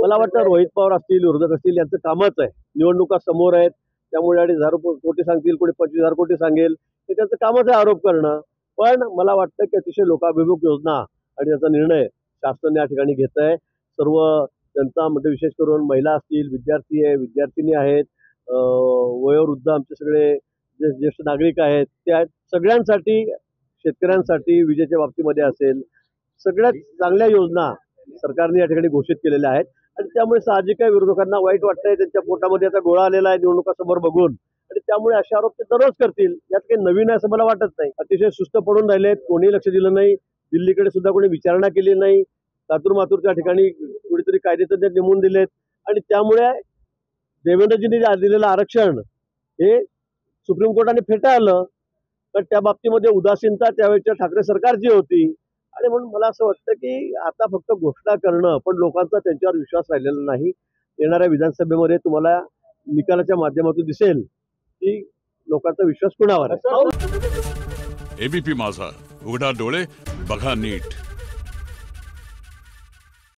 मला वाटतं रोहित पवार असतील, विरोधक असतील, यांचं कामच आहे. निवडणुका समोर आहेत, त्यामुळे 2,500 कोटी सांगतील, कोणी 25,000 कोटी सांगेल, ते त्यांचं कामच आहे आरोप करणं. पण मला वाटतं की अतिशय लोकाभिमुख योजना आणि त्याचा निर्णय शासन या ठिकाणी घेत आहे. सर्व जनता म्हणजे विशेष करून महिला असतील, विद्यार्थी आहे, विद्यार्थिनी आहेत, वयोवृद्ध आमचे सगळे जे ज्येष्ठ नागरिक आहेत, त्या सगळ्यांसाठी, शेतकऱ्यांसाठी विजेच्या बाबतीमध्ये असेल, सगळ्यात चांगल्या योजना सरकारने या ठिकाणी घोषित केलेल्या आहेत. आणि त्यामुळे साहजिक आहे विरोधकांना वाईट वाटतंय, त्यांच्या पोटामध्ये आता गोळा आलेला आहे निवडणुका समोर बघून, आणि त्यामुळे असे आरोप ते दररोज करतील. यात काही नवीन आहे असं मला वाटत नाही. अतिशय सुस्त पडून राहिलेत, कोणी लक्ष दिलं नाही, दिल्लीकडे सुद्धा कोणी विचारणा केली नाही, मातूरच्या ठिकाणी कुठेतरी कायदेतज्ञ नेमून दिलेत, आणि त्यामुळे देवेंद्रजींनी दिलेलं आरक्षण हे सुप्रीम कोर्टाने फेटाळलं. तर त्या बाबतीमध्ये उदासीनता त्यावेळेच्या ठाकरे सरकारची होती. आणि म्हणून मला असं वाटतं की आता फक्त घोषणा करणं, पण लोकांचा त्यांच्यावर विश्वास राहिलेला नाही. येणाऱ्या विधानसभेमध्ये तुम्हाला निकालाच्या माध्यमातून दिसेल की लोकांचा विश्वास कुणावर आहे. एबीपी माझा, उघडा डोळे बघा नीट.